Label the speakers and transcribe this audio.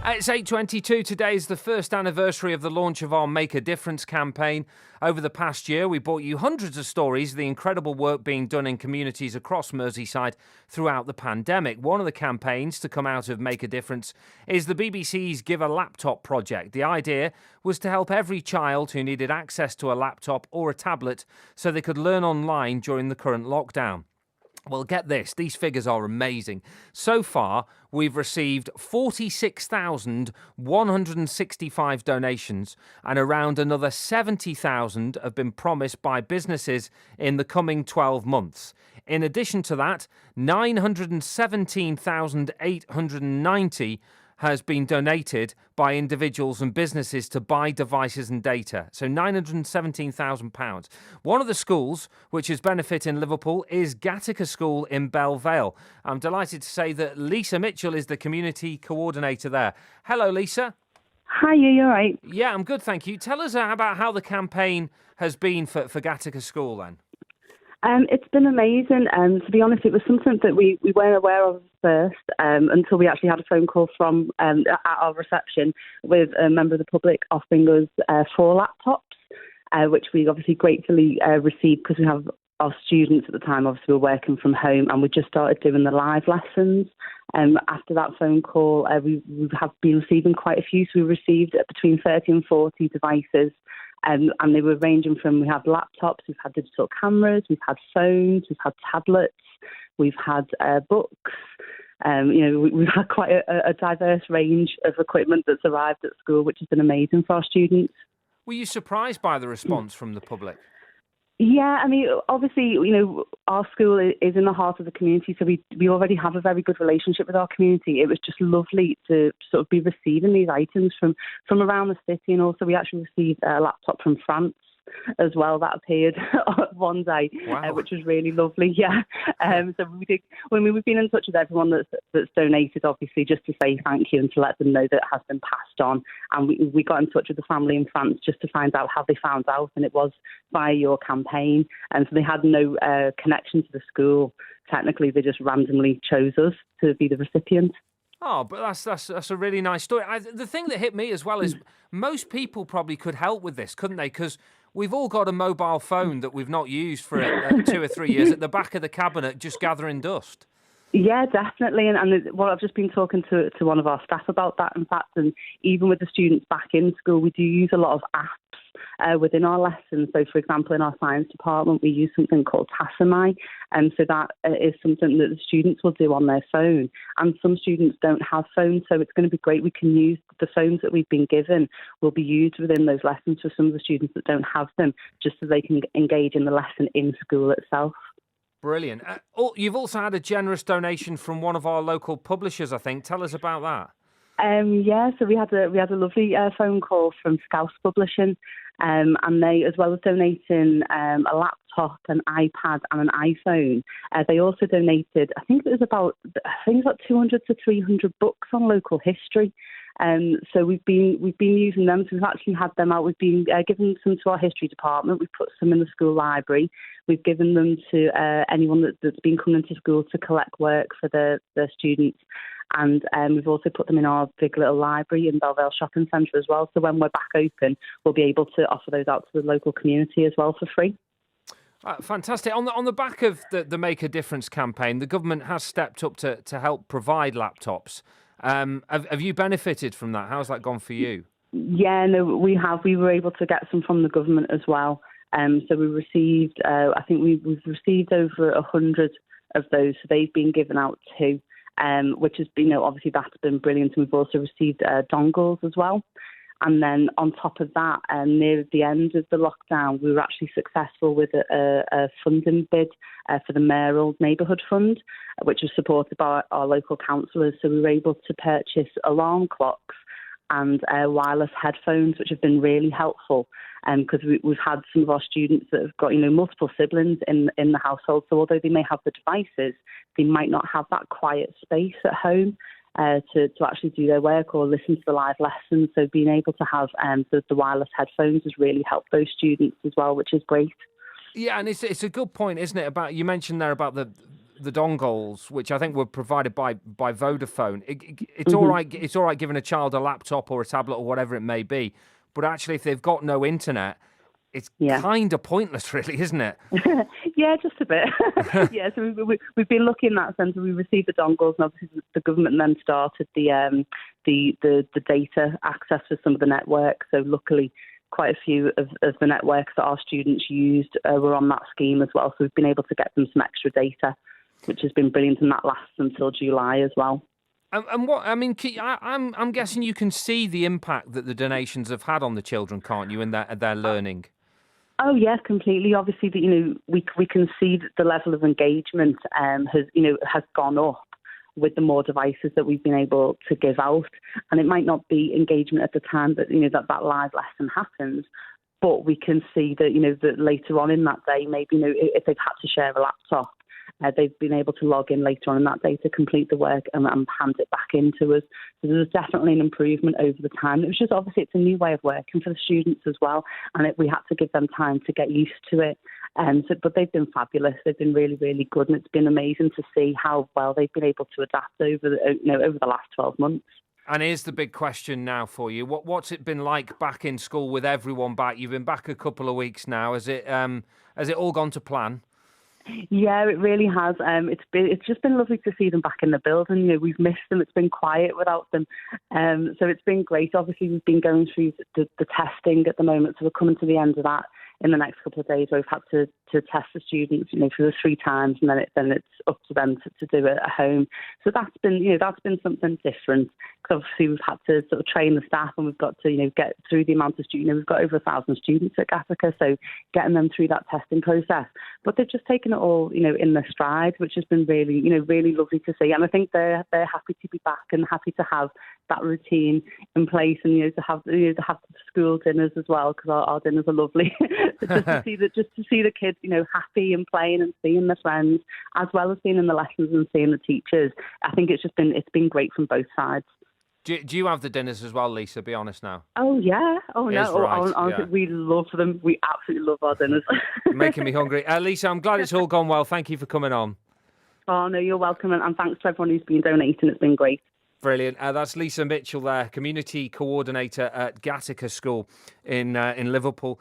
Speaker 1: It's 8:22. Today is the first anniversary of the launch of our Make a Difference campaign. Over the past year, we brought you hundreds of stories of the incredible work being done in communities across Merseyside throughout the pandemic. One of the campaigns to come out of Make a Difference is the BBC's Give a Laptop project. The idea was to help every child who needed access to a laptop or a tablet so they could learn online during the current lockdown. Well, get this, these figures are amazing. So far, we've received 46,165 donations and around another 70,000 have been promised by businesses in the coming 12 months. In addition to that, 917,890 has been donated by individuals and businesses to buy devices and data. So £917,000. One of the schools which has benefit in Liverpool is Gateacre School in Belle Vale. I'm delighted to say that Lisa Mitchell is the community coordinator there. Hello, Lisa.
Speaker 2: Hi, you all right?
Speaker 1: Yeah, I'm good, thank you. Tell us about how the campaign has been for Gateacre School then.
Speaker 2: It's been amazing. To be honest, it was something that we weren't aware of first until we actually had a phone call from at our reception with a member of the public offering us 4 laptops, which we obviously gratefully received because we have our students at the time obviously were working from home and we just started doing the live lessons. After that phone call, we have been receiving quite a few. So we received between 30 and 40 devices. And they were ranging from, we have laptops, we've had digital cameras, we've had phones, we've had tablets, we've had books. We've had quite a diverse range of equipment that's arrived at school, which has been amazing for our students.
Speaker 1: Were you surprised by the response from the public?
Speaker 2: Yeah, I mean, obviously, our school is in the heart of the community, so we already have a very good relationship with our community. It was just lovely to sort of be receiving these items from around the city, and also we actually received a laptop from France as well that appeared one day,
Speaker 1: wow.
Speaker 2: Which was really lovely. Yeah, so we've been in touch with everyone that's donated, obviously, just to say thank you and to let them know that it has been passed on. And we got in touch with the family in France just to find out how they found out, and it was via your campaign. And so they had no connection to the school. Technically, they just randomly chose us to be the recipient.
Speaker 1: Oh, but that's a really nice story. The thing that hit me as well is most people probably could help with this, couldn't they? Because we've all got a mobile phone that we've not used for 2 or 3 years at the back of the cabinet, just gathering dust.
Speaker 2: Yeah, definitely. And I've just been talking to one of our staff about that, in fact. And even with the students back in school, we do use a lot of apps within our lessons. So, for example, in our science department, we use something called Tassami. And so that is something that the students will do on their phone. And some students don't have phones, so it's going to be great. We can use the phones that we've been given will be used within those lessons for some of the students that don't have them, just so they can engage in the lesson in school itself.
Speaker 1: Brilliant. You've also had a generous donation from one of our local publishers, I think. Tell us about that.
Speaker 2: Yeah, so we had a lovely phone call from Scouse Publishing, and they, as well as donating a laptop, an iPad, and an iPhone, they also donated. I think it was about 200 to 300 books on local history. So we've been using them. So we've actually had them out. We've been giving some to our history department. We've put some in the school library. We've given them to anyone that's been coming into school to collect work for their students. And we've also put them in our big little library in Belle Vale Shopping Centre as well. So when we're back open, we'll be able to offer those out to the local community as well for free.
Speaker 1: Fantastic. On the back of the Make a Difference campaign, the government has stepped up to help provide laptops. Have you benefited from that? How's that gone for you?
Speaker 2: Yeah, no, we have. We were able to get some from the government as well. So we received, I think we've received over 100 of those. So they've been given out too, which has been, obviously that's been brilliant. And we've also received dongles as well. And then on top of that, near the end of the lockdown, we were actually successful with a funding bid for the Mayoral Neighbourhood Fund, which was supported by our local councillors. So we were able to purchase alarm clocks and wireless headphones, which have been really helpful because we've had some of our students that have got, multiple siblings in the household. So although they may have the devices, they might not have that quiet space at home to actually do their work or listen to the live lessons. So being able to have the wireless headphones has really helped those students as well, which is great.
Speaker 1: Yeah, and it's a good point, isn't it? You mentioned there about the dongles, which I think were provided by Vodafone. It's all right. It's all right giving a child a laptop or a tablet or whatever it may be, but actually, if they've got no internet, it's kind of pointless, really, isn't it?
Speaker 2: Yeah, just a bit. Yeah, so we've been lucky in that sense. We received the dongles, and obviously the government then started the data access for some of the networks. So luckily, quite a few of the networks that our students used were on that scheme as well. So we've been able to get them some extra data, which has been brilliant, and that lasts until July as well.
Speaker 1: And what I mean, I'm guessing you can see the impact that the donations have had on the children, can't you, in their learning?
Speaker 2: Oh yeah, completely. Obviously, we can see that the level of engagement has gone up with the more devices that we've been able to give out. And it might not be engagement at the time that that live lesson happens, but we can see that that later on in that day, maybe if they've had to share a laptop, they've been able to log in later on in that day to complete the work and hand it back into us. So there's definitely an improvement over the time. It was just obviously it's a new way of working for the students as well, and we had to give them time to get used to it. But they've been fabulous. They've been really, really good, and it's been amazing to see how well they've been able to adapt over the last 12 months.
Speaker 1: And here's the big question now for you: what's it been like back in school with everyone back? You've been back a couple of weeks now. Has it all gone to plan?
Speaker 2: Yeah, it really has. It's just been lovely to see them back in the building. We've missed them. It's been quiet without them. So it's been great. Obviously, we've been going through the testing at the moment, so we're coming to the end of that in the next couple of days, where we've had to test the students, for the 3 times, and then it's up to them to do it at home. So that's been something different, because obviously we've had to sort of train the staff, and we've got to get through the amount of students. We've got over 1,000 students at Gateacre, so getting them through that testing process. But they've just taken it all in their stride, which has been really really lovely to see. And I think they're happy to be back and happy to have that routine in place, and to have the school dinners as well, because our dinners are lovely. Just to see the kids happy and playing and seeing their friends, as well as being in the lessons and seeing the teachers. I think it's been great from both sides.
Speaker 1: Do you have the dinners as well, Lisa? Be honest now.
Speaker 2: Oh yeah. Oh no.
Speaker 1: Right.
Speaker 2: Honestly, we love them. We absolutely love our dinners.
Speaker 1: Making me hungry. Lisa, I'm glad it's all gone well. Thank you for coming on.
Speaker 2: Oh no, you're welcome, and thanks to everyone who's been donating. It's been great.
Speaker 1: Brilliant. That's Lisa Mitchell there, Community Coordinator at Gateacre School in Liverpool.